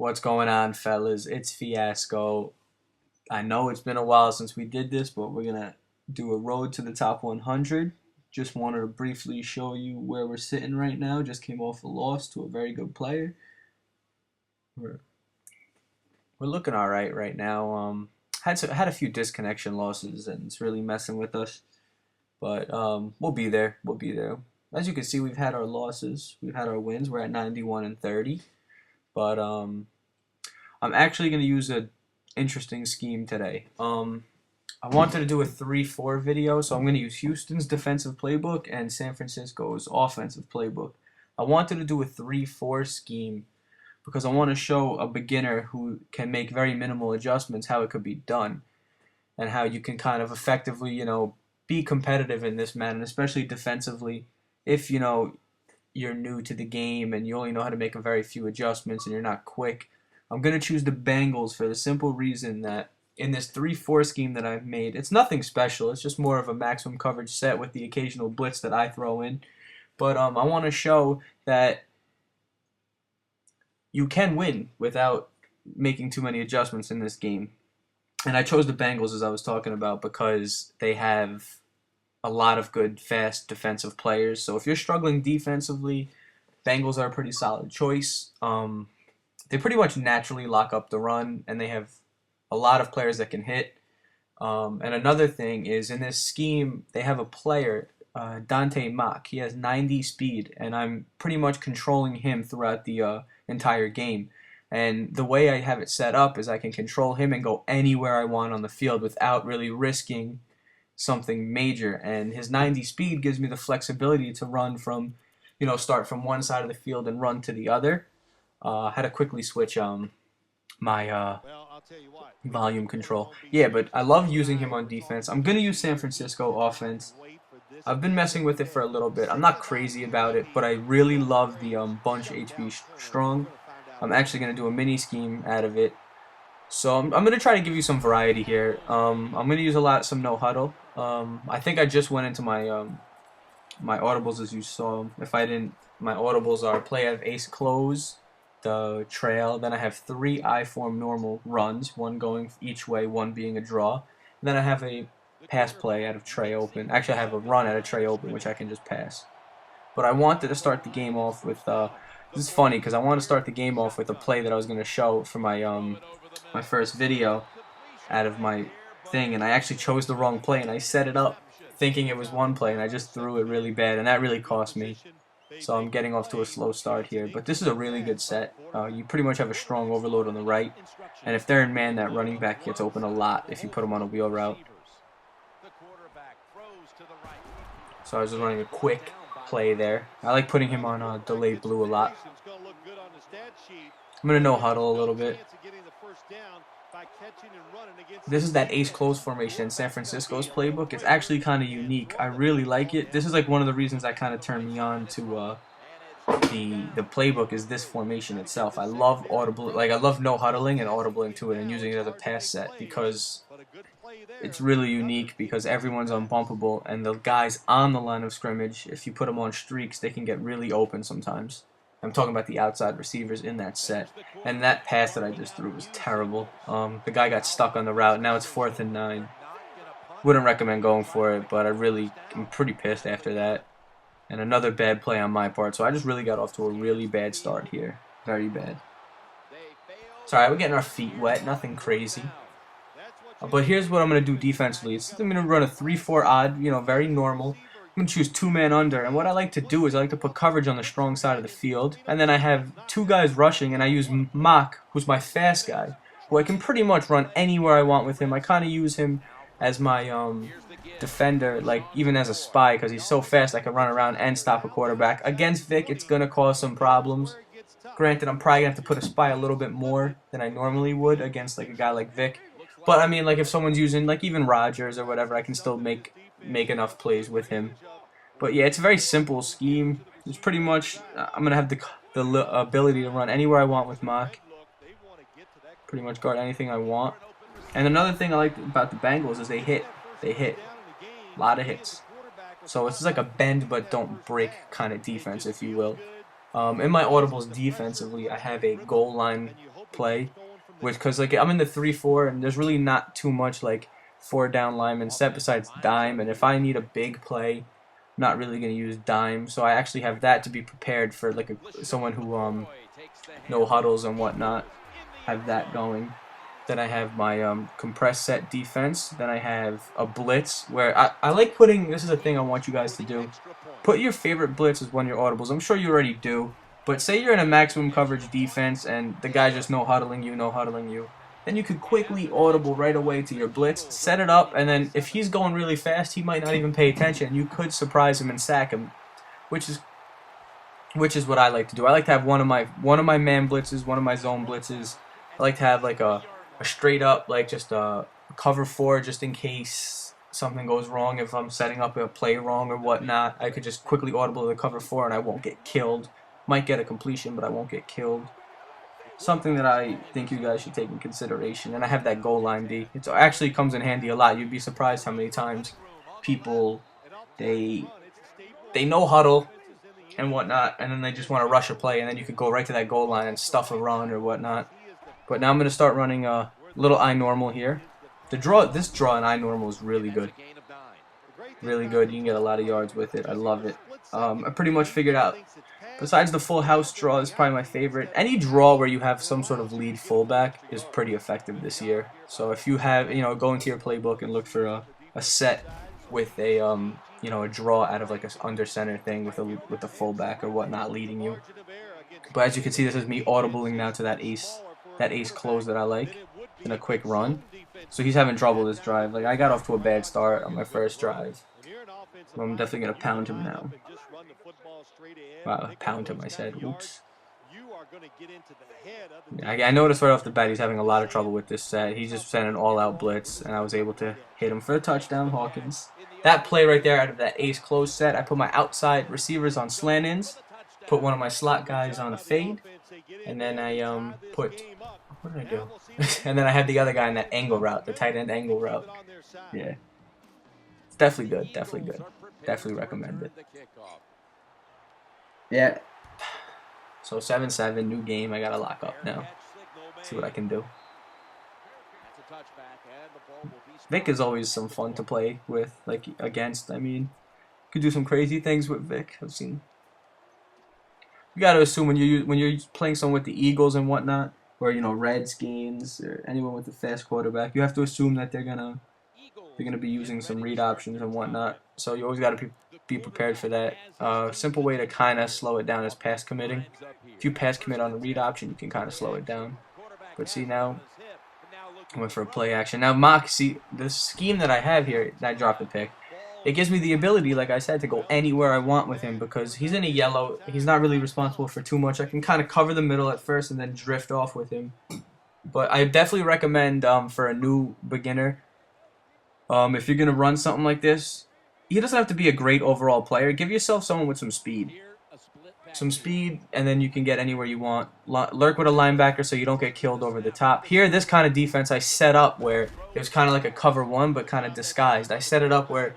What's going on, fellas? It's Fiasco. I know it's been a while since we did this, but we're gonna do a road to the top 100. Just wanted to briefly show you where we're sitting right now. Just came off a loss to a very good player. We're, we're looking all right now. Had a few disconnection losses, and it's really messing with us. But we'll be there. We'll be there. As you can see, we've had our losses. We've had our wins. We're at 91 and 30. But I'm actually going to use an interesting scheme today. I wanted to do a 3-4 video, so I'm going to use Houston's defensive playbook and San Francisco's offensive playbook. I wanted to do a 3-4 scheme because I want to show a beginner who can make very minimal adjustments how it could be done and how you can kind of effectively, be competitive in this Madden, especially defensively. If, you're new to the game and you only know how to make a very few adjustments and you're not quick, I'm going to choose the Bengals for the simple reason that in this 3-4 scheme that I've made, it's nothing special. It's just more of a maximum coverage set with the occasional blitz that I throw in. But I want to show that you can win without making too many adjustments in this game. And I chose the Bengals, as I was talking about, because they have a lot of good, fast defensive players. So if you're struggling defensively, Bengals are a pretty solid choice. They pretty much naturally lock up the run, and they have a lot of players that can hit. And another thing is, in this scheme, they have a player, Dontay Moch. He has 90 speed, and I'm pretty much controlling him throughout the entire game. And the way I have it set up is I can control him and go anywhere I want on the field without really risking something major. And his 90 speed gives me the flexibility to run from, start from one side of the field and run to the other. I had to quickly switch my volume control. Yeah, but I love using him on defense. I'm going to use San Francisco offense. I've been messing with it for a little bit. I'm not crazy about it, but I really love the bunch HB strong. I'm actually going to do a mini scheme out of it. So I'm going to try to give you some variety here. I'm going to use some no huddle. I think I just went into my my audibles as you saw. If I didn't, my audibles are play out of ace close, the trail. Then I have 3 I-form normal runs, one going each way, one being a draw. And then I have a pass play out of tray open. Actually, I have a run out of tray open, which I can just pass. But I wanted to start the game off with. This is funny because I want to start the game off with a play that I was going to show for my my first video out of my thing, and I actually chose the wrong play, and I set it up thinking it was one play, and I just threw it really bad, and that really cost me. So I'm getting off to a slow start here, but this is a really good set. You pretty much have a strong overload on the right, and if they're in man, that running back gets open a lot if you put him on a wheel route. So I was just running a quick play there. I like putting him on delayed blue a lot. I'm going to no huddle a little bit. This is that ace close formation in San Francisco's playbook. It's actually kind of unique. I really like it. This is like one of the reasons that kind of turned me on to the playbook is this formation itself. I love I love no huddling and audibling to it and using it as a pass set because it's really unique because everyone's unbumpable and the guys on the line of scrimmage, if you put them on streaks, they can get really open sometimes. I'm talking about the outside receivers in that set. And that pass that I just threw was terrible. The guy got stuck on the route. Now it's 4th and 9. Wouldn't recommend going for it, but I'm pretty pissed after that. And another bad play on my part. So I just really got off to a really bad start here. Very bad. It's alright, we're getting our feet wet. Nothing crazy. But here's what I'm going to do defensively. I'm going to run a 3-4 odd, very normal. I'm going to choose 2-man under, and what I like to do is I like to put coverage on the strong side of the field, and then I have 2 guys rushing, and I use Moch, who's my fast guy, who I can pretty much run anywhere I want with him. I kind of use him as my defender, like even as a spy, because he's so fast I can run around and stop a quarterback. Against Vic, it's going to cause some problems. Granted, I'm probably going to have to put a spy a little bit more than I normally would against like a guy like Vic. But I mean, like if someone's using like even Rodgers or whatever, I can still make enough plays with him. But yeah, it's a very simple scheme. It's pretty much I'm gonna have the ability to run anywhere I want with Moch. Pretty much guard anything I want. And another thing I like about the Bengals is they hit. A lot of hits. So it's just like a bend but don't break kind of defense, if you will. In my audibles defensively, I have a goal line play, because like I'm in the 3-4 and there's really not too much like 4-down lineman set besides dime, and if I need a big play, I'm not really gonna use dime, so I actually have that to be prepared for like someone who no huddles and whatnot. Have that going. Then I have my compressed set defense. Then I have a blitz where I like putting, this is a thing I want you guys to do. Put your favorite blitz as one of your audibles. I'm sure you already do. But say you're in a maximum coverage defense and the guy just no huddling you. Then you could quickly audible right away to your blitz, set it up, and then if he's going really fast, he might not even pay attention. You could surprise him and sack him, which is what I like to do. I like to have one of my man blitzes, one of my zone blitzes. I like to have like a straight up, like just a cover 4 just in case something goes wrong. If I'm setting up a play wrong or whatnot, I could just quickly audible to the cover 4 and I won't get killed. Might get a completion, but I won't get killed. Something that I think you guys should take in consideration. And I have that goal line D. It actually comes in handy a lot. You'd be surprised how many times people, they no huddle and whatnot, and then they just want to rush a play, and then you could go right to that goal line and stuff a run or whatnot. But now I'm going to start running a little I normal here. This draw in I normal is really good. Really good. You can get a lot of yards with it. I love it. I pretty much figured out, besides the full house draw is probably my favorite. Any draw where you have some sort of lead fullback is pretty effective this year. So if you have, go into your playbook and look for a set with a a draw out of like a under center thing with a fullback or whatnot leading you. But as you can see, this is me audibling now to that ace close that I like in a quick run. So he's having trouble this drive. Like I got off to a bad start on my first drive. So I'm definitely gonna pound him now. Wow, pound him, I said. Oops. I noticed right off the bat he's having a lot of trouble with this set. He just sent an all-out blitz, and I was able to hit him for a touchdown, Hawkins. That play right there out of that ace close set, I put my outside receivers on slant ins, put one of my slot guys on a fade, and then I put, what did I do? And then I had the other guy in that angle route, the tight end angle route. Yeah. It's definitely good, definitely good. Definitely recommend it. Yeah. So 7-7, new game. I gotta lock up now. See what I can do. Vic is always some fun to play with, like against. I mean, you could do some crazy things with Vic. I've seen. You gotta assume when you're playing someone with the Eagles and whatnot, or Redskins or anyone with a fast quarterback, you have to assume that they're gonna be using some read options and whatnot. So you always gotta be prepared for that. Simple way to kind of slow it down is pass committing. If you pass commit on a read option, you can kind of slow it down. But see now, I went for a play action. Now Moch, see the scheme that I have here, I dropped the pick. It gives me the ability, like I said, to go anywhere I want with him because he's in a yellow. He's not really responsible for too much. I can kind of cover the middle at first and then drift off with him. But I definitely recommend for a new beginner, if you're gonna run something like this, he doesn't have to be a great overall player. Give yourself someone with some speed. And then you can get anywhere you want. Lurk with a linebacker so you don't get killed over the top. Here, this kind of defense I set up where it was kind of like a cover 1, but kind of disguised. I set it up where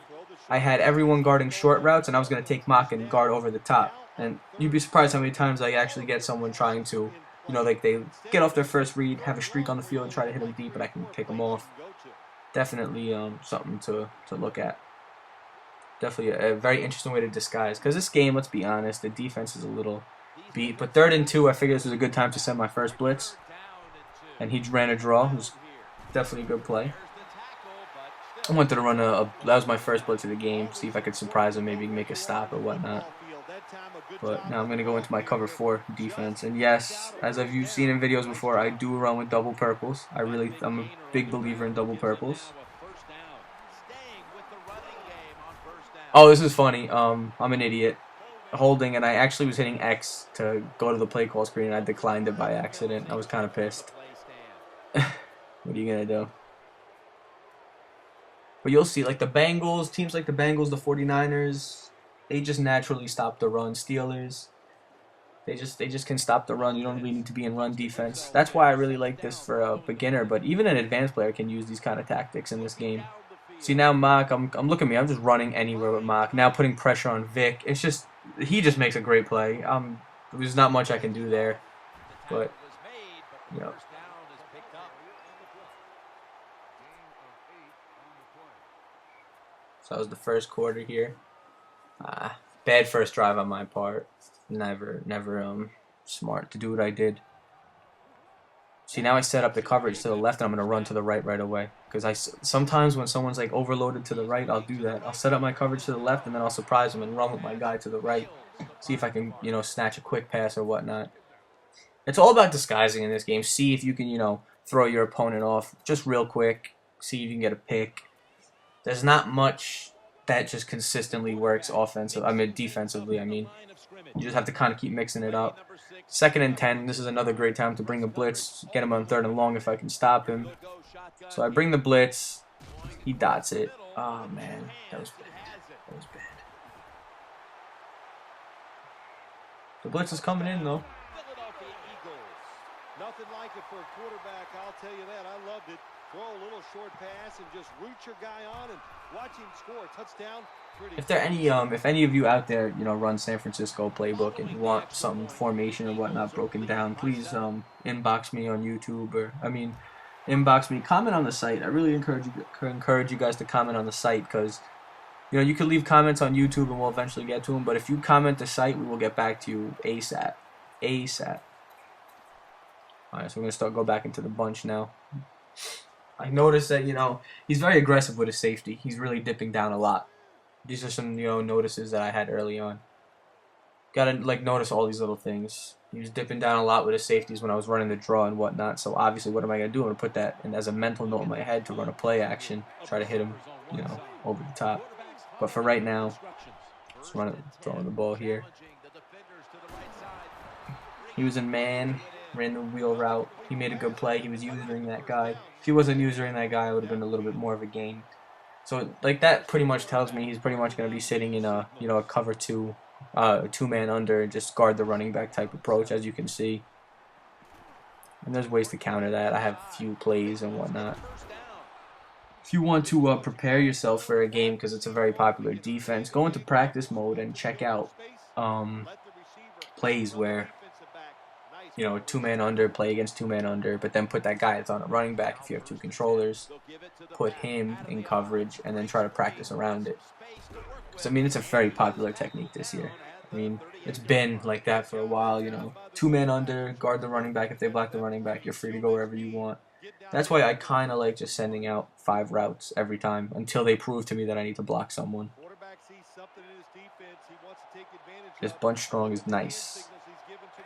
I had everyone guarding short routes, and I was going to take Moch and guard over the top. And you'd be surprised how many times I actually get someone trying to, like they get off their first read, have a streak on the field, and try to hit them deep, but I can pick them off. Definitely something to look at. Definitely a very interesting way to disguise. Because this game, let's be honest, the defense is a little beat. But 3rd and 2, I figured this was a good time to send my first blitz. And he ran a draw. It was definitely a good play. I wanted to run that was my first blitz of the game. See if I could surprise him, maybe make a stop or whatnot. But now I'm going to go into my cover 4 defense. And yes, as you've seen in videos before, I do run with double purples. I'm a big believer in double purples. Oh, this is funny. I'm an idiot. Holding, and I actually was hitting X to go to the play call screen, and I declined it by accident. I was kind of pissed. What are you going to do? But you'll see, like the Bengals, teams like the Bengals, the 49ers, they just naturally stop the run. Steelers, they just can stop the run. You don't really need to be in run defense. That's why I really like this for a beginner, but even an advanced player can use these kind of tactics in this game. See now Moch, I'm looking at me, I'm just running anywhere with Moch. Now putting pressure on Vic. It's just, he just makes a great play. There's not much I can do there. But Yep. So that was the first quarter here. Bad first drive on my part. Never smart to do what I did. See, now I set up the coverage to the left, and I'm gonna run to the right away. Because sometimes when someone's like overloaded to the right, I'll do that. I'll set up my coverage to the left, and then I'll surprise them and run with my guy to the right. See if I can, snatch a quick pass or whatnot. It's all about disguising in this game. See if you can, throw your opponent off just real quick. See if you can get a pick. There's not much that just consistently works defensively. You just have to kind of keep mixing it up. 2nd and 10. This is another great time to bring a blitz. Get him on 3rd and long if I can stop him. So I bring the blitz. He dots it. Oh, man. That was bad. That was bad. The blitz is coming in, though. Nothing like it for a quarterback, I'll tell you that. I loved it. Throw a little short pass and just root your guy on and watch him score a touchdown. If any of you out there, run San Francisco playbook and you want some formation or whatnot broken down, please inbox me on YouTube inbox me. Comment on the site. I really encourage you guys to comment on the site because you can leave comments on YouTube and we'll eventually get to them. But if you comment the site, we will get back to you ASAP. ASAP. All right, so we're gonna go back into the bunch now. I noticed that he's very aggressive with his safety. He's really dipping down a lot. These are some notices that I had early on. Gotta notice all these little things. He was dipping down a lot with his safeties when I was running the draw and whatnot. So obviously, what am I gonna do? I'm gonna put that in as a mental note in my head to run a play action, try to hit him, over the top. But for right now, just throwing the ball here. He was in man. Ran the wheel route. He made a good play. He was using that guy. If he wasn't using that guy, it would have been a little bit more of a gain. So that pretty much tells me he's pretty much going to be sitting in a a cover 2, 2-man under and just guard the running back type approach, as you can see. And there's ways to counter that. I have a few plays and whatnot. If you want to prepare yourself for a game because it's a very popular defense, go into practice mode and check out plays where 2-man under, play against 2-man under, but then put that guy that's on a running back if you have 2 controllers, put him in coverage, and then try to practice around it. So, it's a very popular technique this year. It's been like that for a while, 2-man under, guard the running back. If they block the running back, you're free to go wherever you want. That's why I kind of like just sending out 5 routes every time until they prove to me that I need to block someone. This bunch strong is nice.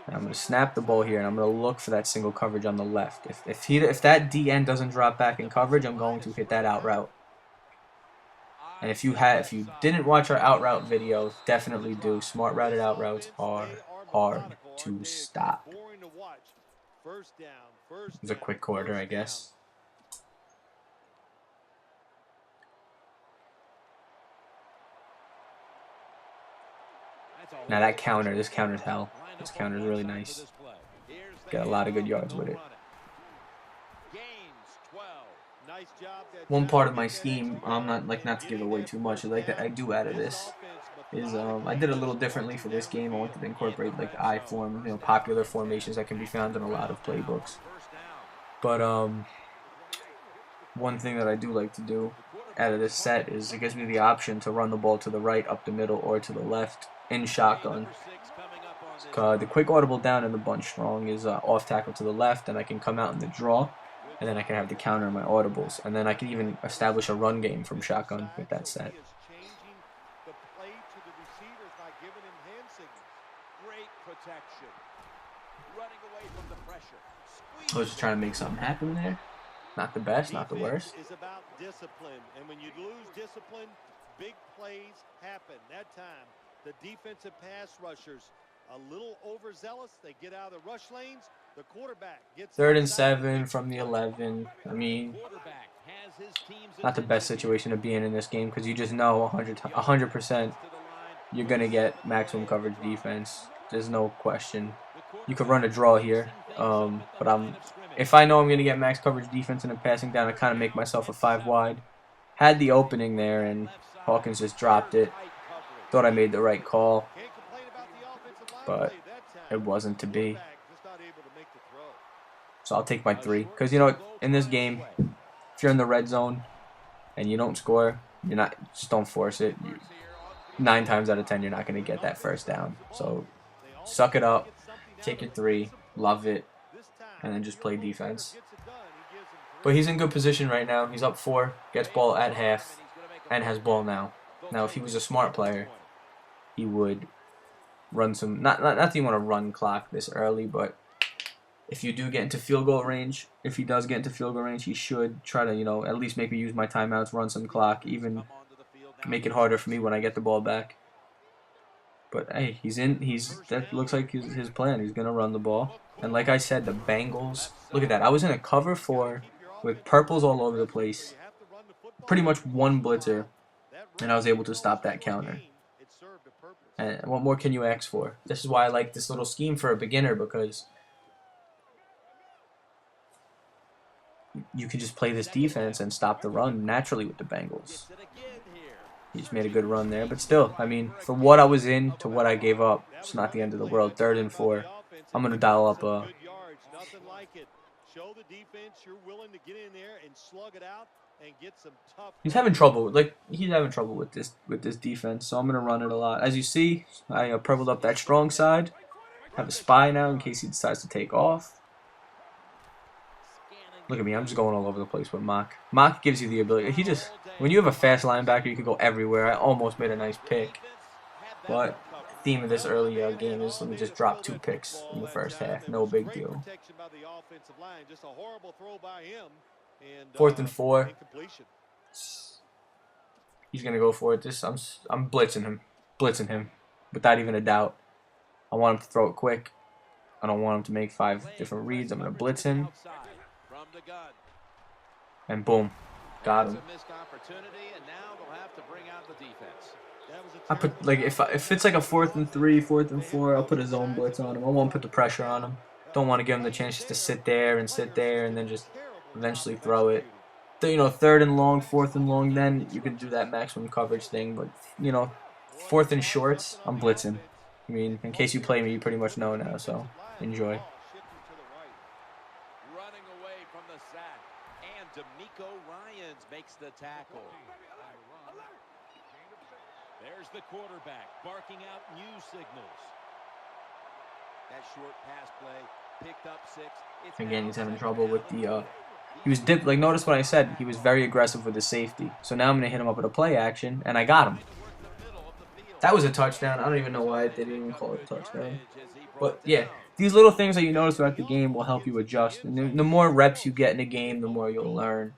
And I'm going to snap the ball here, and I'm going to look for that single coverage on the left. If that DN doesn't drop back in coverage, I'm going to hit that out route. And if you didn't watch our out route video, definitely do. Smart routed out routes are hard to stop. It was a quick quarter, I guess. Now this counter's hell. This counter's really nice. Got a lot of good yards with it. One part of my scheme, not to give away too much, that I do out of this is I did a little differently for this game. I wanted to incorporate the I form, popular formations that can be found in a lot of playbooks. But one thing that I do like to do out of this set is it gives me the option to run the ball to the right, up the middle, or to the left in shotgun. The quick audible down in the bunch strong is off tackle to the left, and I can come out in the draw, and then I can have the counter in my audibles, and then I can even establish a run game from shotgun with that set. I was just trying to make something happen there. Not the best, not the worst. It's about discipline, and when you lose discipline, big plays happen. That time, the defensive pass rushers a little overzealous. They get out of the rush lanes. The quarterback gets 3rd and 7 from the 11. Not the best situation to be in this game because you just know 100% you're going to get maximum coverage defense. There's no question. You could run a draw here, but if I know I'm going to get max coverage defense and I'm passing down, I kind of make myself a 5 wide. Had the opening there, and Adkins just dropped it. Thought I made the right call, but it wasn't to be. So I'll take my 3. Because, you know, in this game, if you're in the red zone and you don't score, you're not, just don't force it. 9 times out of 10, you're not going to get that first down. So suck it up, take your 3, love it, and then just play defense. But he's in good position right now. He's up 4, gets ball at half, and has ball now. Now, if he was a smart player, he would run some, not that you want to run clock this early, but if you do get into field goal range, if he does get into field goal range, he should try to, you know, at least make me use my timeouts, run some clock, even make it harder for me when I get the ball back. But hey, that looks like his plan. He's gonna run the ball. And like I said, the Bengals, look at that. I was in a cover 4 with purples all over the place. Pretty much one blitzer, and I was able to stop that counter. And what more can you ask for? This is why I like this little scheme for a beginner, because you can just play this defense and stop the run naturally with the Bengals. He just made a good run there, but still, I mean, for what I was in to what I gave up, it's not the end of the world. 3rd and 4. I'm going to dial up he's having trouble with this defense, so I'm going to run it a lot. As you see, I purpled up that strong side. Have a spy now in case he decides to take off. Look at me, I'm just going all over the place with Moch. Moch gives you the ability. When you have a fast linebacker, you can go everywhere. I almost made a nice pick. But the theme of this early game is let me just drop 2 picks in the first half. No big deal. 4th and 4. He's going to go for it. I'm blitzing him. Without even a doubt. I want him to throw it quick. I don't want him to make 5 different reads. I'm going to blitz him. And boom, got him. I put, like, if it's like a 4th and 3, 4th and 4, I'll put a zone blitz on him. I won't put the pressure on him. Don't want to give him the chance just to sit there and then just eventually throw it. You know, 3rd and long, 4th and long, then you can do that maximum coverage thing. But, you know, 4th and shorts, I'm blitzing. I mean, in case you play me, you pretty much know now, so enjoy. Makes the tackle. There's the quarterback barking out new signals. That short pass play picked up 6. Again, he's having trouble with the he was dipped. Like, notice what I said, he was very aggressive with his safety. So now I'm gonna hit him up with a play action, and I got him. That was a touchdown. I don't even know why they didn't even call it a touchdown. But yeah, these little things that you notice throughout the game will help you adjust. And the more reps you get in a game, the more you'll learn.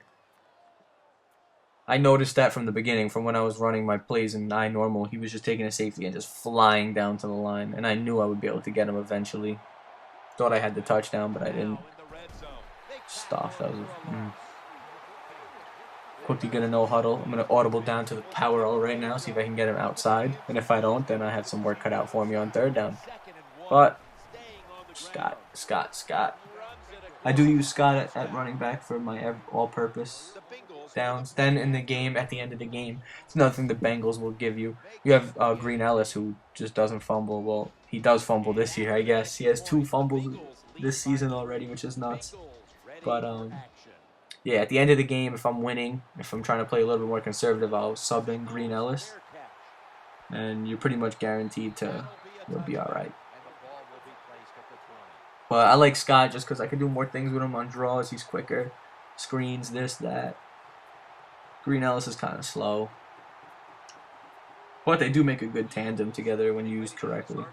I noticed that from the beginning, from when I was running my plays in normal, he was just taking a safety and just flying down to the line, and I knew I would be able to get him eventually. Thought I had the touchdown, but I didn't. Stuff. That was quickly gonna no huddle. I'm gonna audible down to the power all right now, see if I can get him outside, and if I don't, then I have some work cut out for me on 3rd down. But Scott. I do use Scott at running back for my all-purpose downs. Then in the game, at the end of the game, it's another thing the Bengals will give you. You have Green Ellis, who just doesn't fumble. Well, he does fumble this year, I guess. He has 2 fumbles this season already, which is nuts. But yeah, at the end of the game, if I'm winning, if I'm trying to play a little bit more conservative, I'll sub in Green Ellis, and you're pretty much guaranteed you'll be all right. But I like Scott just because I can do more things with him on draws. He's quicker, screens, this, that. Green Ellis is kind of slow. But they do make a good tandem together when used correctly.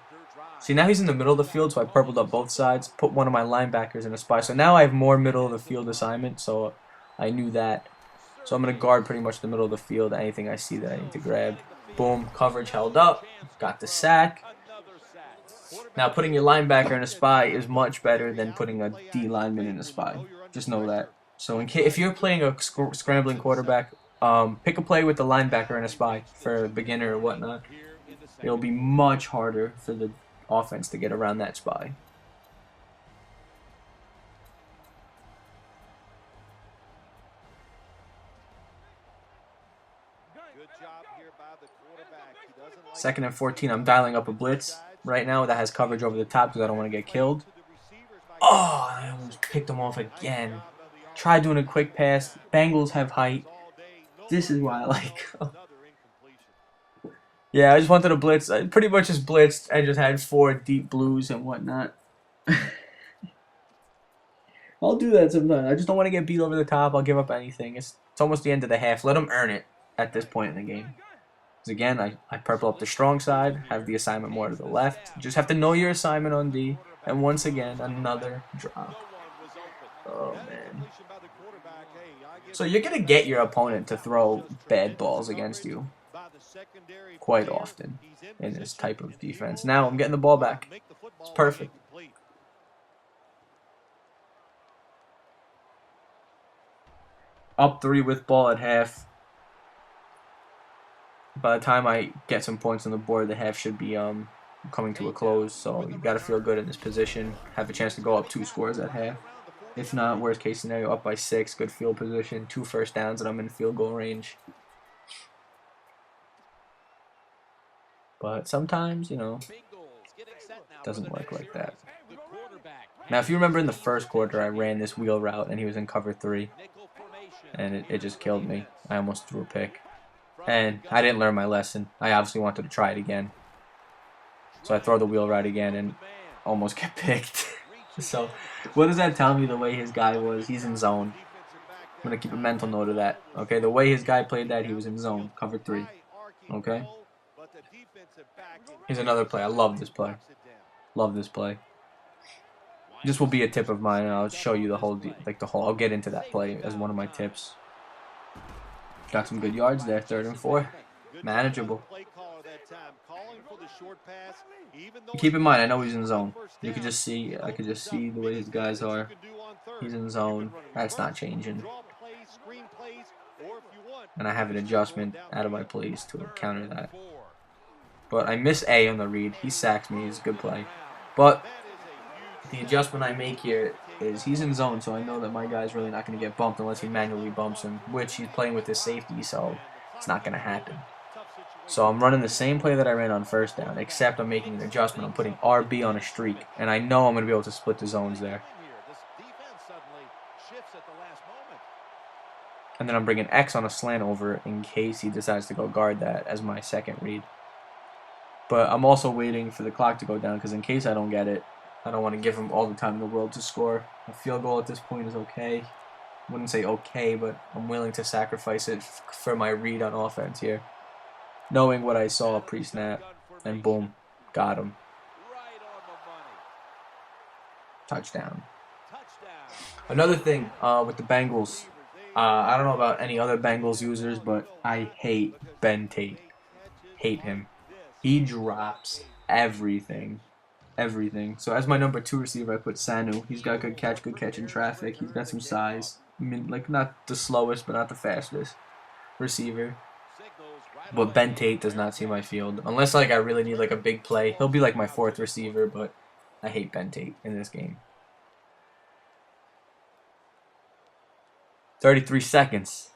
See, now he's in the middle of the field, so I purpled up both sides, put one of my linebackers in a spy. So now I have more middle of the field assignment, so I knew that. So I'm going to guard pretty much the middle of the field, anything I see that I need to grab. Boom, coverage held up, got the sack. Now, putting your linebacker in a spy is much better than putting a D lineman in a spy. Just know that. So if you're playing a scrambling quarterback, pick a play with the linebacker in a spy for a beginner or whatnot. It'll be much harder for the offense to get around that spy. Second and 14, I'm dialing up a blitz right now that has coverage over the top because I don't want to get killed. Oh, I almost picked him off again. Tried doing a quick pass. Bengals have height. This is why I like them. Yeah, I just wanted to blitz. I pretty much just blitzed. I just had 4 deep blues and whatnot. I'll do that sometimes. I just don't want to get beat over the top. I'll give up anything. It's almost the end of the half. Let them earn it at this point in the game. Because again, I purple up the strong side, have the assignment more to the left. You just have to know your assignment on D. And once again, another drop. Oh, man. So you're going to get your opponent to throw bad balls against you quite often in this type of defense. Now I'm getting the ball back. It's perfect. Up 3 with ball at half. By the time I get some points on the board, the half should be coming to a close. So you got to feel good in this position. Have a chance to go up 2 scores at half. If not, worst case scenario, up by 6. Good field position. 2 first downs, and I'm in field goal range. But sometimes, you know, it doesn't work like that. Now, if you remember in the first quarter, I ran this wheel route, and he was in cover 3. And it just killed me. I almost threw a pick. And I didn't learn my lesson. I obviously wanted to try it again. So I throw the wheel route again and almost get picked. So what does that tell me the way his guy was? He's in zone. I'm going to keep a mental note of that. Okay, the way his guy played that, he was in zone. Cover 3. Okay? Here's another play. I love this play. Love this play. This will be a tip of mine, and I'll show you the whole, I'll get into that play as one of my tips. Got some good yards there, 3rd and 4. Manageable. Keep in mind, I know he's in zone. You could just see, I could just see the way his guys are. He's in zone. That's not changing. And I have an adjustment out of my plays to counter that. But I miss A on the read. He sacks me. It's a good play. But the adjustment I make here is he's in zone, so I know that my guy's really not going to get bumped unless he manually bumps him, which he's playing with his safety, so it's not going to happen. So I'm running the same play that I ran on first down, except I'm making an adjustment. I'm putting RB on a streak, and I know I'm going to be able to split the zones there. And then I'm bringing X on a slant over in case he decides to go guard that as my second read. But I'm also waiting for the clock to go down because in case I don't get it, I don't want to give him all the time in the world to score. A field goal at this point is okay. Wouldn't say okay, but I'm willing to sacrifice it for my read on offense here. Knowing what I saw pre-snap, and boom, got him. Touchdown. Another thing with the Bengals, I don't know about any other Bengals users, but I hate Ben Tate. Hate him. He drops everything. Everything. So as my number 2 receiver, I put Sanu. He's got good catch in traffic. He's got some size. I mean, like, not the slowest, but not the fastest receiver. But Ben Tate does not see my field. Unless, like, I really need, like, a big play. He'll be, like, my 4th receiver, but I hate Ben Tate in this game. 33 seconds.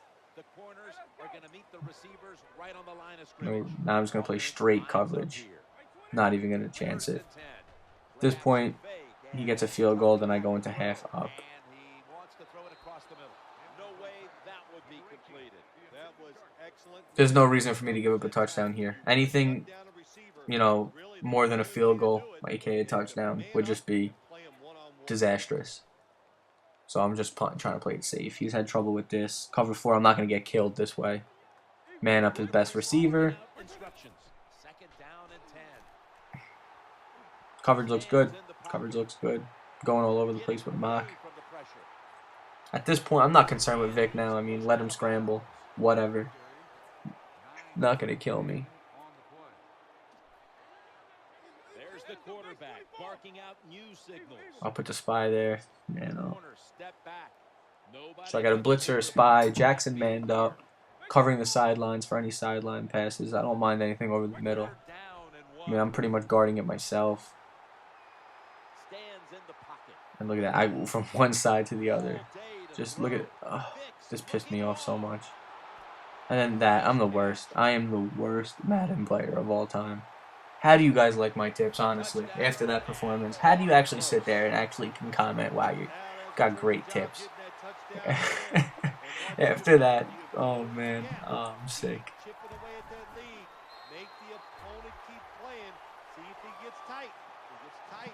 Now I'm just going to play straight coverage. Not even going to chance it. At this point, he gets a field goal, then I go into half up. There's no reason for me to give up a touchdown here. Anything, you know, more than a field goal, aka a touchdown, would just be disastrous. So I'm just trying to play it safe. He's had trouble with this. Cover 4, I'm not going to get killed this way. Man up his best receiver. Coverage looks good. Coverage looks good. Going all over the place with Moch. At this point, I'm not concerned with Vic now. I mean, let him scramble. Whatever. Not going to kill me. I'll put the spy there. So I got a blitzer, a spy, Jackson manned up, covering the sidelines for any sideline passes. I don't mind anything over the middle. I mean, I'm pretty much guarding it myself. And look at that. I go from one side to the other. Just look at... this pissed me off so much. And then that. I'm the worst. I am the worst Madden player of all time. How do you guys like my tips, honestly, after that performance? How do you actually sit there and actually can comment, wow, you got great tips? After that, oh man, oh, I'm sick.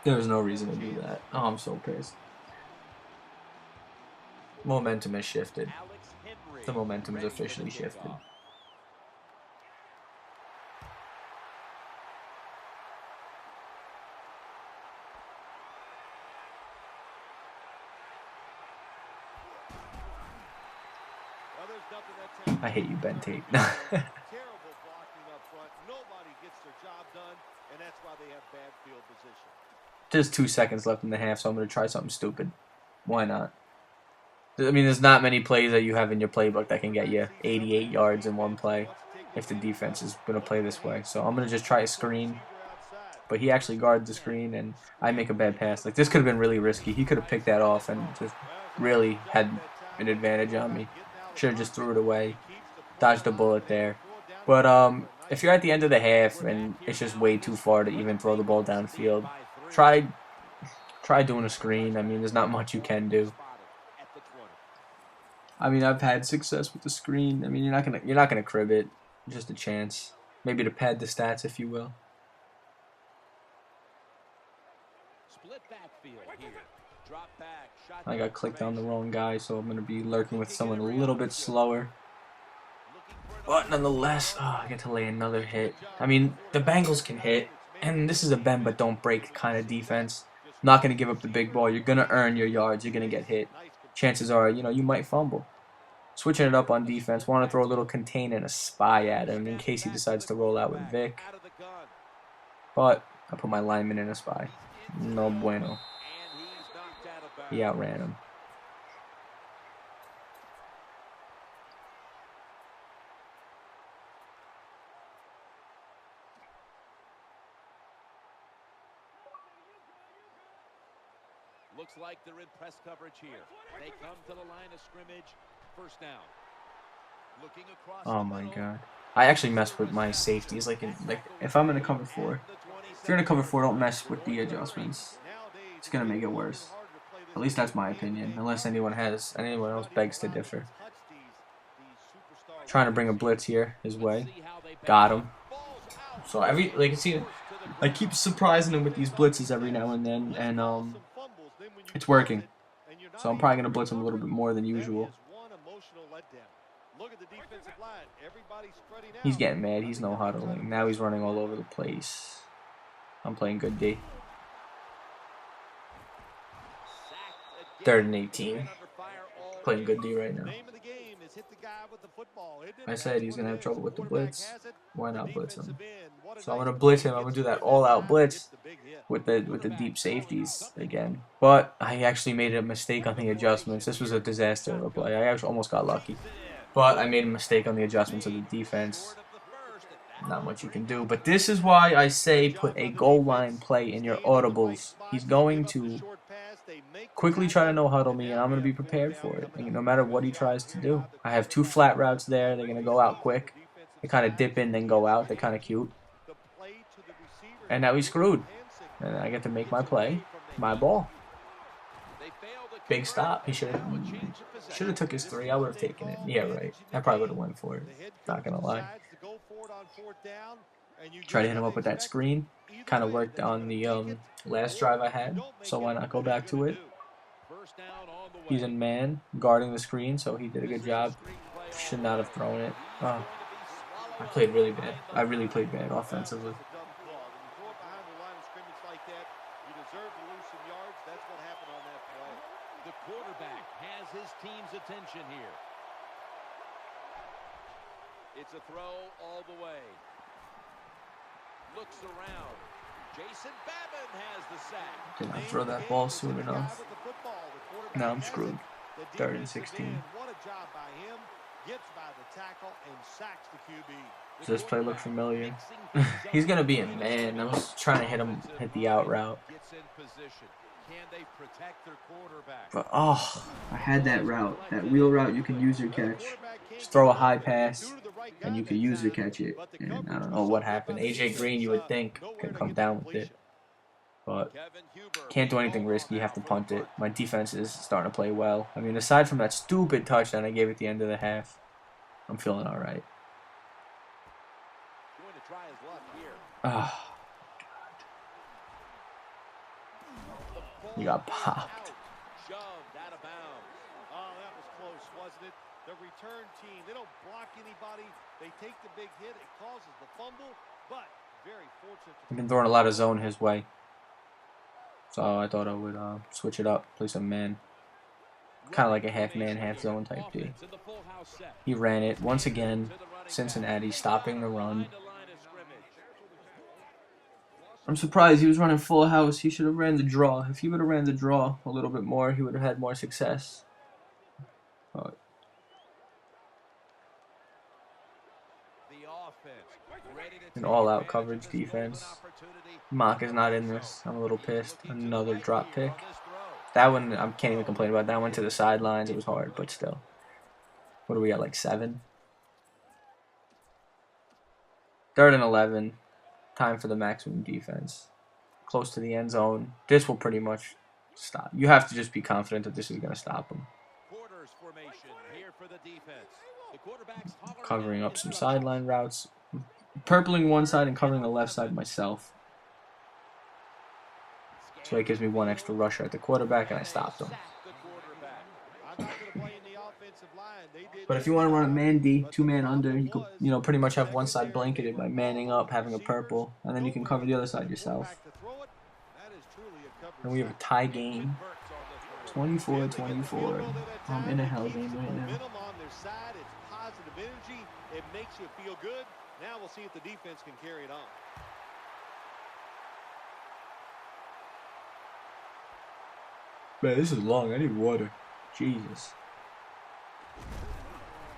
There was no reason to do that. Oh, I'm so pissed. Momentum has shifted. The momentum has officially shifted. I hate you, Ben Tate. Just 2 seconds left in the half, so I'm going to try something stupid. Why not? I mean, there's not many plays that you have in your playbook that can get you 88 yards in one play if the defense is going to play this way. So I'm going to just try a screen. But he actually guards the screen, and I make a bad pass. Like, this could have been really risky. He could have picked that off and just really had an advantage on me. Should have just threw it away. Dodged a bullet there. But if you're at the end of the half and it's just way too far to even throw the ball downfield, try doing a screen. I mean, there's not much you can do. I mean, I've had success with the screen. I mean, you're not gonna crib it. Just a chance. Maybe to pad the stats, if you will. I got clicked on the wrong guy, so I'm going to be lurking with someone a little bit slower. But nonetheless, I get to lay another hit. I mean, the Bengals can hit, and this is a bend but don't break kind of defense. Not going to give up the big ball. You're going to earn your yards. You're going to get hit. Chances are, you might fumble. Switching it up on defense. Want to throw a little contain and a spy at him in case he decides to roll out with Vic. But I put my lineman in a spy. No bueno. He outran him. Looks like they're in press coverage here. They come to the line of scrimmage. First down. Looking across. Oh my god. I actually mess with my safeties. Like if I'm in a cover 4. If you're in a cover 4, don't mess with the adjustments. It's gonna make it worse. At least that's my opinion. Unless anyone else begs to differ. Trying to bring a blitz here his way. Got him. So I keep surprising him with these blitzes every now and then, and it's working. So I'm probably gonna blitz him a little bit more than usual. He's getting mad. He's no huddling. Now he's running all over the place. I'm playing good D. 3rd and 18. Playing good D right now. I said he's going to have trouble with the blitz. Why not blitz him? So I'm going to blitz him. I'm going to do that all-out blitz with the deep safeties again. But I actually made a mistake on the adjustments. This was a disaster of a play. I actually almost got lucky. But I made a mistake on the adjustments of the defense. Not much you can do. But this is why I say put a goal line play in your audibles. He's going to quickly try to no-huddle me, and I'm going to be prepared for it, no matter what he tries to do. I have 2 flat routes there. They're going to go out quick. They kind of dip in, then go out. They're kind of cute. And now he's screwed. And I get to make my play. My ball. Big stop. He should have took his 3. I would have taken it. Yeah, right. I probably would have went for it. Not going to lie. Try to hit him up with that screen. Kind of worked on the last drive I had, so why not go back to it? He's in man, guarding the screen, so he did a good job. Should not have thrown it. Oh, I played really bad. I really played bad offensively. The quarterback has his team's attention here. It's a throw all the way. Looks around. Jason Babin has the sack. Did not throw that ball soon enough. Now I'm screwed. 3rd and 16. Does this play look familiar? He's gonna be in man. I was trying to hit the out route. But I had that route, that wheel route you can use your catch. Just throw a high pass. and you could use to catch it. And I don't know what happened. AJ Green, you would think, can come down with it. But can't do anything risky. You have to punt it. My defense is starting to play well. I mean, aside from that stupid touchdown I gave at the end of the half, I'm feeling all right. Ah, you got popped. The return team, they don't block anybody. They take the big hit. It causes the fumble, but very fortunate. I've been throwing a lot of zone his way. So I thought I would switch it up, play some man. Kind of like a half man, half zone type D. He ran it. Once again, Cincinnati stopping the run. I'm surprised he was running full house. He should have ran the draw. If he would have ran the draw a little bit more, he would have had more success. But an all-out coverage defense. Moch is not in this. I'm a little pissed. Another drop pick. That one, I can't even complain about. That one to the sidelines. It was hard, but still. What do we got, like 7? 3rd and 11. Time for the maximum defense. Close to the end zone. This will pretty much stop. You have to just be confident that this is going to stop him. Covering up some sideline routes. Purpling one side and covering the left side myself. So it gives me one extra rusher at the quarterback, and I stopped him. But if you want to run a man D, 2-man under, you could, pretty much have one side blanketed by manning up, having a purple, and then you can cover the other side yourself. And we have a tie game, 24-24. I'm in a hell game right now. It makes you feel good. Now we'll see if the defense can carry it on. Man, this is long. I need water. Jesus.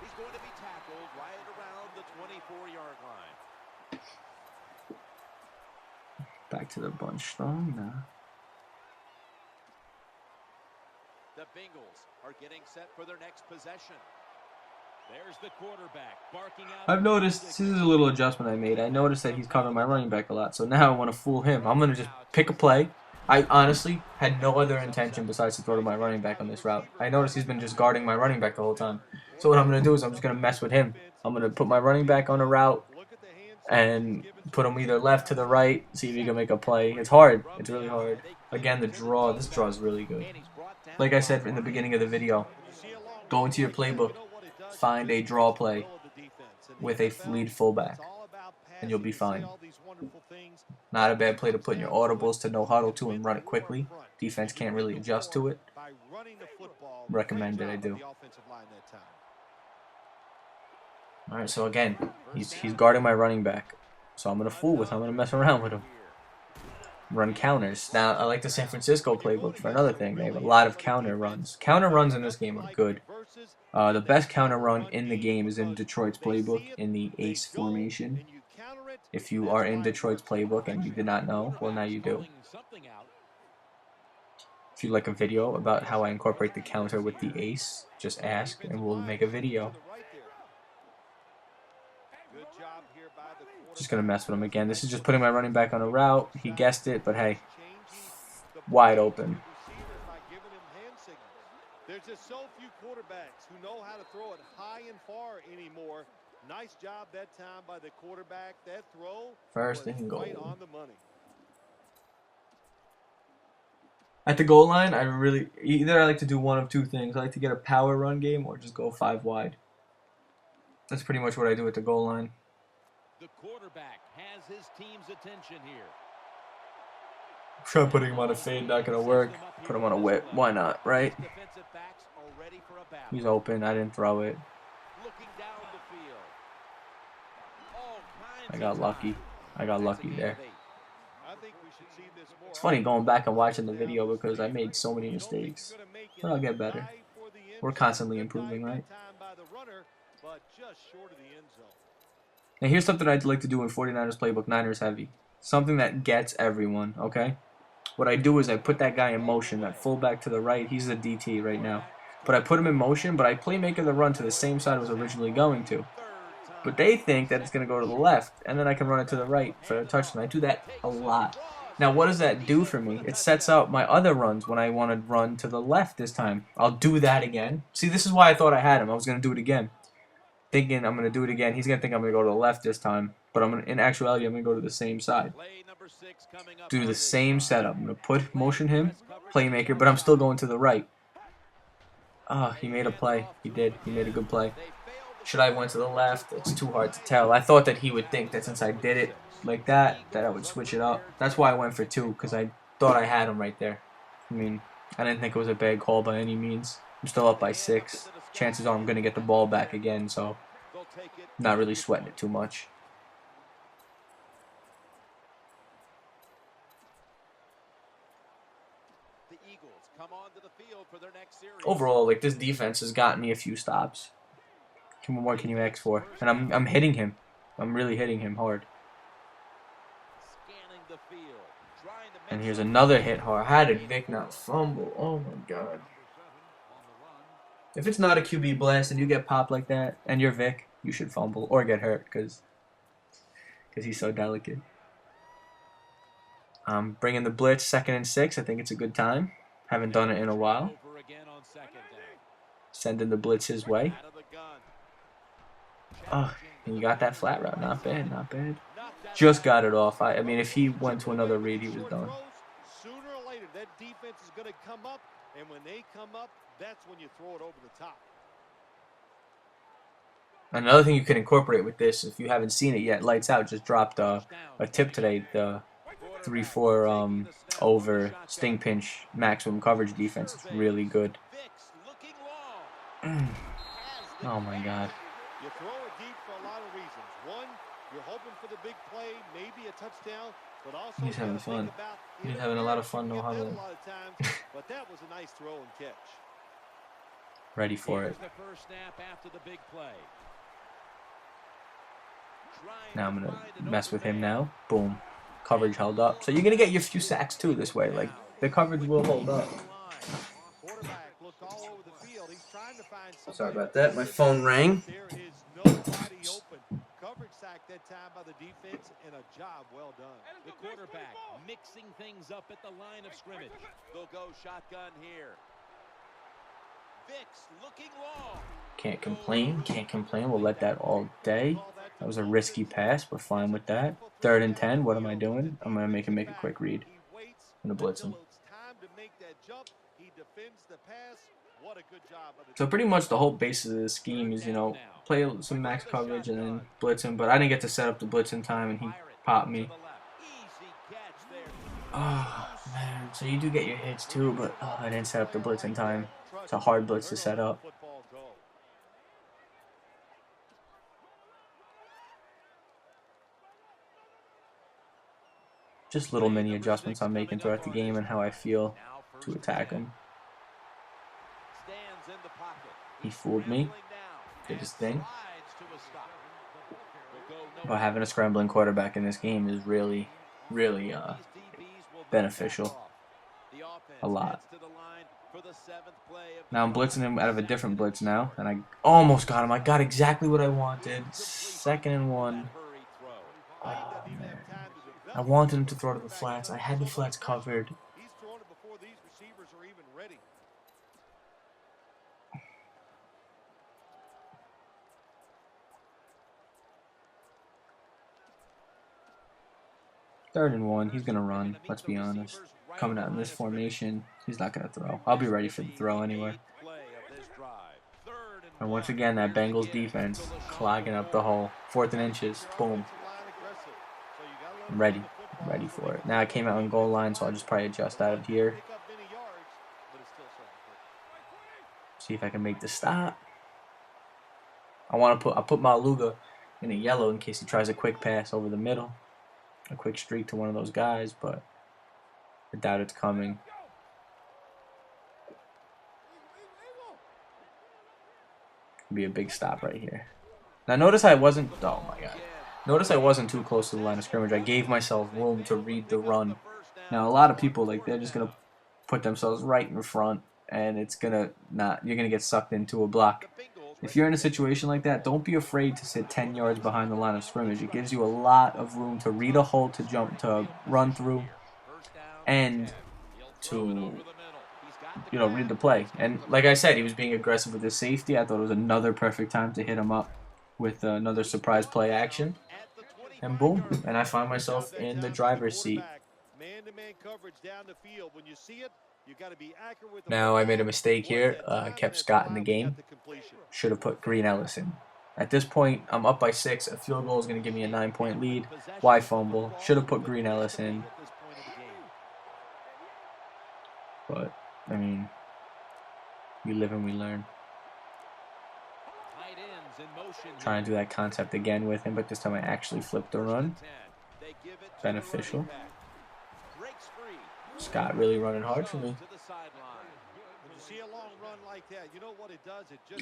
He's going to be tackled right around the 24-yard line. Back to the bunch strong now. The Bengals are getting set for their next possession. There's the quarterback barking out. I've noticed, this is a little adjustment I made. I noticed that he's covering my running back a lot, so now I want to fool him. I'm going to just pick a play. I honestly had no other intention besides to throw to my running back on this route. I noticed he's been just guarding my running back the whole time. So what I'm going to do is I'm just going to mess with him. I'm going to put my running back on a route and put him either left to the right, see if he can make a play. It's hard. It's really hard. Again, the draw. This draw is really good. Like I said in the beginning of the video, go into your playbook. Find a draw play with a lead fullback, and you'll be fine. Not a bad play to put in your audibles to no huddle to and run it quickly. Defense can't really adjust to it. Recommend that I do. Alright, so again, he's guarding my running back. So I'm going to fool with him. I'm going to mess around with him. Run counters. Now, I like the San Francisco playbook for another thing. They have a lot of counter runs. Counter runs in this game are good. The best counter run in the game is in Detroit's playbook in the ace formation. If you are in Detroit's playbook and you did not know, well, now you do. If you'd like a video about how I incorporate the counter with the ace, just ask and we'll make a video. Just going to mess with him again. This is just putting my running back on a route. He guessed it, but hey, wide open. There's just so few quarterbacks who know how to throw it high and far anymore. Nice job that time by the quarterback. That throw First and goal. Right on the money. At the goal line, I like to do one of two things. I like to get a power run game or just go 5 wide. That's pretty much what I do at the goal line. The quarterback has his team's attention here. Try putting him on a fade, not going to work. Put him on a whip. Why not, right? He's open. I didn't throw it. I got lucky. I got lucky there. It's funny going back and watching the video because I made so many mistakes. But I'll get better. We're constantly improving, right? Now here's something I'd like to do in 49ers playbook, Niners heavy. Something that gets everyone, okay? What I do is I put that guy in motion, that fullback to the right. He's the DT right now. But I put him in motion, but I playmaker the run to the same side I was originally going to. But they think that it's going to go to the left, and then I can run it to the right for a touchdown. I do that a lot. Now, what does that do for me? It sets up my other runs when I want to run to the left this time. I'll do that again. See, this is why I thought I had him. I was going to do it again. Thinking I'm going to do it again. He's going to think I'm going to go to the left this time. But in actuality, I'm going to go to the same side. Do the same setup. I'm going to motion him, playmaker, but I'm still going to the right. Oh, he made a play. He did. He made a good play. Should I have went to the left? It's too hard to tell. I thought that he would think that since I did it like that I would switch it up. That's why I went for 2, because I thought I had him right there. I mean, I didn't think it was a bad call by any means. I'm still up by 6. Chances are I'm going to get the ball back again, so not really sweating it too much. Overall, like, this defense has gotten me a few stops. What more can you ask for? And I'm hitting him. I'm really hitting him hard. And here's another hit hard. How did Vic not fumble? Oh my god. If it's not a QB blast and you get popped like that, and you're Vic, you should fumble or get hurt because he's so delicate. I'm bringing the blitz 2nd and 6. I think it's a good time. Haven't done it in a while. Sending the blitz his way. Oh, and you got that flat route. Not bad, not bad. Just got it off. I mean, if he went to another read, he was done. Sooner or later, that defense is going to come up, and when they come up, that's when you throw it over the top. Another thing you can incorporate with this, if you haven't seen it yet, Lights Out just dropped a tip today, the 3-4 over sting pinch maximum coverage defense. It's really good. Oh my god. You throw it deep for a lot of reasons. One, you're hoping for the big play, maybe a touchdown, but also he's having fun. He's having a lot of fun, no huddle. But that was a nice throw and catch. Ready for it. Now I'm gonna mess with him now. Boom. Coverage held up. So you're gonna get your few sacks too this way. Like, the coverage will hold up. Sorry about that. My phone rang. Coverage sack that time by the defense, and a job well done. The quarterback mixing things up at the line of scrimmage. They'll go shotgun here. Vicks looking long. Can't complain. Can't complain. We'll let that all day. That was a risky pass. We're fine with that. 3rd and 10. What am I doing? I'm gonna make a quick read. I'm gonna blitz him. So pretty much the whole basis of this scheme is, you know, play some max coverage and then blitz him. But I didn't get to set up the blitz in time, and he popped me. Oh, man. So you do get your hits too, but I didn't set up the blitz in time. It's a hard blitz to set up. Just little mini adjustments I'm making throughout the game and how I feel to attack him. He fooled me. Did his thing. But having a scrambling quarterback in this game is really, really beneficial. A lot. Now I'm blitzing him out of a different blitz now, and I almost got him. I got exactly what I wanted. 2nd and 1. Oh, man. I wanted him to throw to the flats. I had the flats covered. He's throwing it before these receivers are even ready. Third and 1. He's going to run, let's be honest. Coming out in this formation, he's not going to throw. I'll be ready for the throw anyway. And once again, that Bengals defense clogging up the hole. 4th and inches. Boom. I'm ready. I'm ready for it. Now I came out on goal line, so I'll just probably adjust out of here. See if I can make the stop. I'll put Maluaga in a yellow in case he tries a quick pass over the middle. A quick streak to one of those guys, but I doubt it's coming. Be a big stop right here. Now notice I wasn't, oh my god. Notice I wasn't too close to the line of scrimmage. I gave myself room to read the run. Now a lot of people, like, they're just gonna put themselves right in front, and it's gonna not, you're gonna get sucked into a block. if you're in a situation like that, don't be afraid to sit 10 yards behind the line of scrimmage. It gives you a lot of room to read a hole, to jump, to run through, and to, you know, read the play. And like I said, he was being aggressive with his safety. I thought it was another perfect time to hit him up with another surprise play action. And boom, and I find myself in the driver's seat. Now I made a mistake here. Kept Scott in the game. Should have put Green Ellis in. At this point, I'm up by 6. A field goal is going to give me a 9-point lead. Why fumble? Should have put Green Ellis in. But, I mean, we live and we learn. Trying to do that concept again with him, but this time I actually flipped the run. Beneficial. Scott really running hard for me.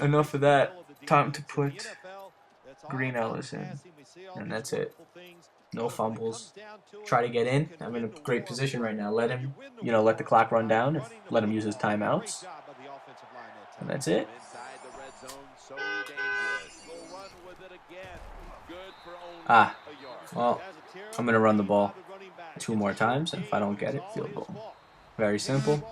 Enough of that. Time to put Green Ellis in. And that's it. No fumbles. Try to get in. I'm in a great position right now. Let him, you know, let the clock run down. Let him use his timeouts. And that's it. Well, I'm going to run the ball 2 more times, and if I don't get it, field goal. Very simple.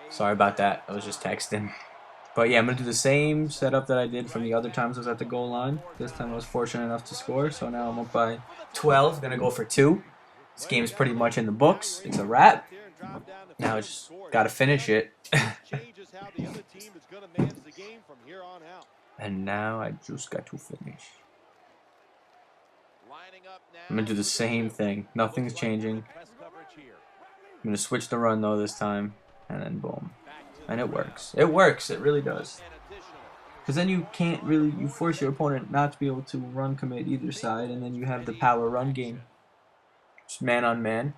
Sorry about that. I was just texting. But yeah, I'm going to do the same setup that I did from the other times I was at the goal line. This time I was fortunate enough to score, so now I'm up by 12. Going to go for 2. This game is pretty much in the books. It's a wrap. Now I just got to finish it. And now I just got to finish. I'm going to do the same thing. Nothing's changing. I'm going to switch the run, though, this time. And then boom. And it works. It works. It really does. Because then you can't really, you force your opponent not to be able to run commit either side. And then you have the power run game. Just man on man.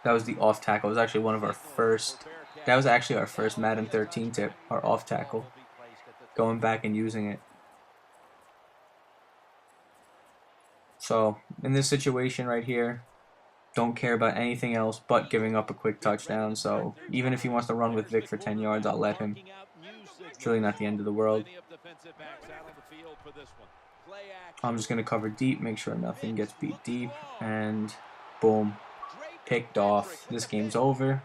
That was the off tackle. It was actually one of our first, that was actually our first Madden 13 tip. Our off tackle. Going back and using it. So, in this situation right here, don't care about anything else but giving up a quick touchdown. So, even if he wants to run with Vic for 10 yards, I'll let him. It's really not the end of the world. I'm just going to cover deep, make sure nothing gets beat deep, and boom, picked off. This game's over.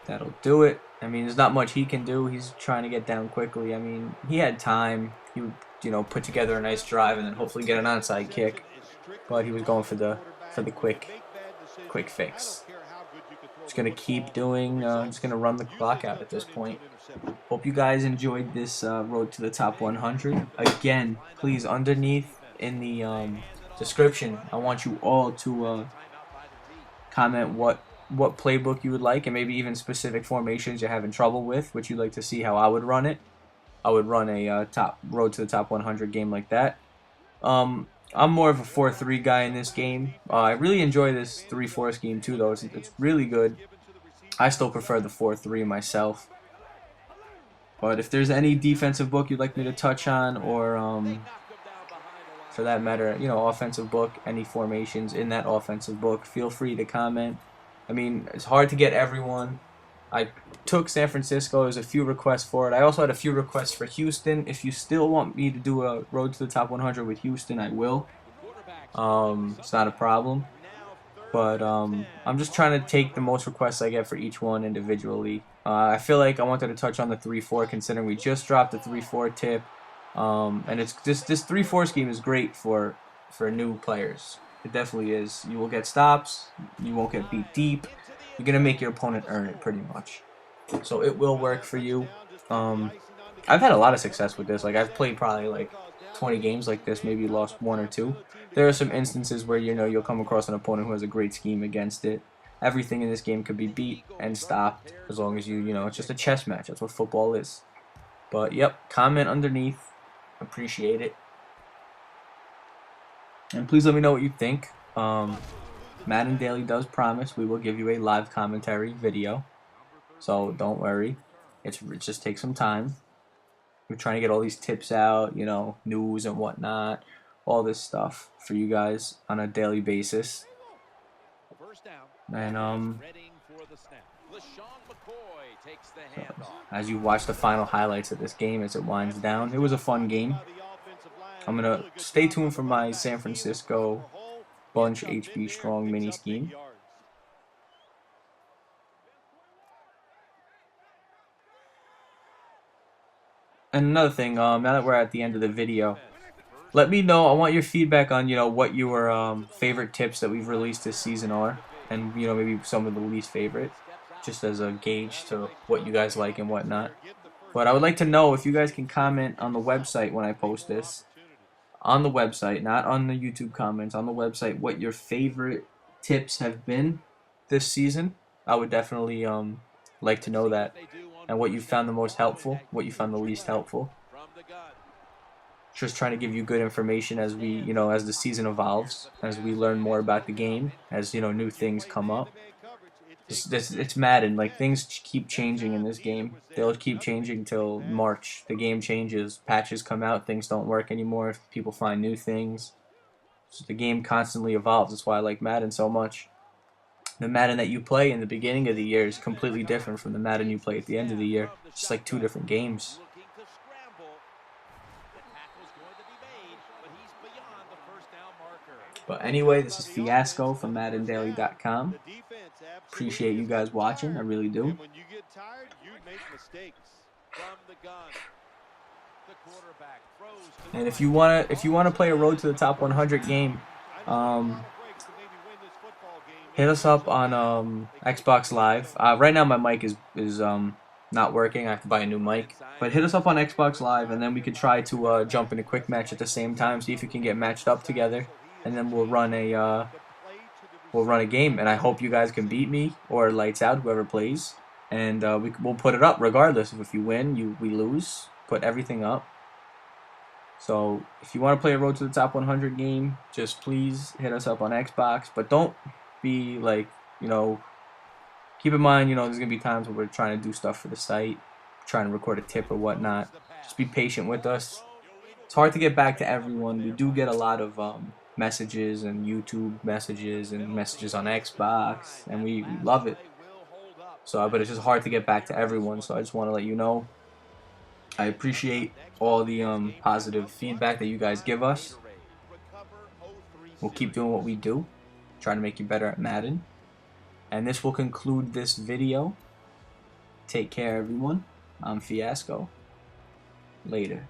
That'll do it. I mean, there's not much he can do. He's trying to get down quickly. I mean, he had time. He would, you know, put together a nice drive and then hopefully get an onside kick. But he was going for the quick fix. Just gonna keep doing. Just gonna run the clock out at this point. Hope you guys enjoyed this road to the top 100. Again, please, underneath in the description, I want you all to comment what playbook you would like, and maybe even specific formations you're having trouble with, which you'd like to see how I would run it. I would run a top road to the top 100 game like that. I'm more of a 4-3 guy in this game. I really enjoy this 3-4 scheme too, though. It's really good. I still prefer the 4-3 myself. But if there's any defensive book you'd like me to touch on, or for that matter, you know, offensive book, any formations in that offensive book, feel free to comment. I mean, it's hard to get everyone. I took San Francisco. There's a few requests for it. I also had a few requests for Houston. If you still want me to do a road to the top 100 with Houston, I will. It's not a problem. But I'm just trying to take the most requests I get for each one individually. I feel like I wanted to touch on the 3-4, considering we just dropped the 3-4 tip. And it's this 3-4 scheme is great for new players. It definitely is. You will get stops. You won't get beat deep. You're going to make your opponent earn it pretty much. So it will work for you. I've had a lot of success with this. Like, I've played probably like 20 games like this, maybe lost 1 or 2. There are some instances where, you know, you'll come across an opponent who has a great scheme against it. Everything in this game could be beat and stopped as long as you know, it's just a chess match. That's what football is. But, yep, comment underneath. Appreciate it. And please let me know what you think. Madden Daily does promise we will give you a live commentary video. So don't worry. It just takes some time. We're trying to get all these tips out, you know, news and whatnot, all this stuff for you guys on a daily basis. And as you watch the final highlights of this game as it winds down, it was a fun game. I'm gonna stay tuned for my San Francisco bunch HB strong mini scheme. And another thing, now that we're at the end of the video, let me know. I want your feedback on, you know, what your favorite tips that we've released this season are, and you know, maybe some of the least favorite, just as a gauge to what you guys like and whatnot. But I would like to know if you guys can comment on the website when I post this, on the website, not on the YouTube comments, on the website, what your favorite tips have been this season. I would definitely like to know that, and what you found the most helpful, what you found the least helpful. Just trying to give you good information as we, you know, as the season evolves, as we learn more about the game, as you know, new things come up. It's Madden. Like, things keep changing in this game. They'll keep changing till March. The game changes, patches come out, things don't work anymore. People find new things. So the game constantly evolves. That's why I like Madden so much. The Madden that you play in the beginning of the year is completely different from the Madden you play at the end of the year. It's just like two different games. But anyway, this is Fiasco from MaddenDaily.com. Appreciate you guys watching. I really do. And if you wanna play a Road to the Top 100 game, hit us up on Xbox Live. Right now my mic is not working. I have to buy a new mic. But hit us up on Xbox Live, and then we could try to jump in a quick match at the same time. See if you can get matched up together, and then we'll run a game. And I hope you guys can beat me or lights out, whoever plays. And we'll put it up regardless. If you win, we lose. Put everything up. So if you want to play a Road to the Top 100 game, just please hit us up on Xbox. But don't be like, you know, keep in mind, you know, there's going to be times where we're trying to do stuff for the site, trying to record a tip or whatnot. Just be patient with us. It's hard to get back to everyone. We do get a lot of messages and YouTube messages and messages on Xbox, and we love it. So, but it's just hard to get back to everyone, so I just want to let you know I appreciate all the positive feedback that you guys give us. We'll keep doing what we do, trying to make you better at Madden. And this will conclude this video. Take care, everyone. I'm Fiasco. Later.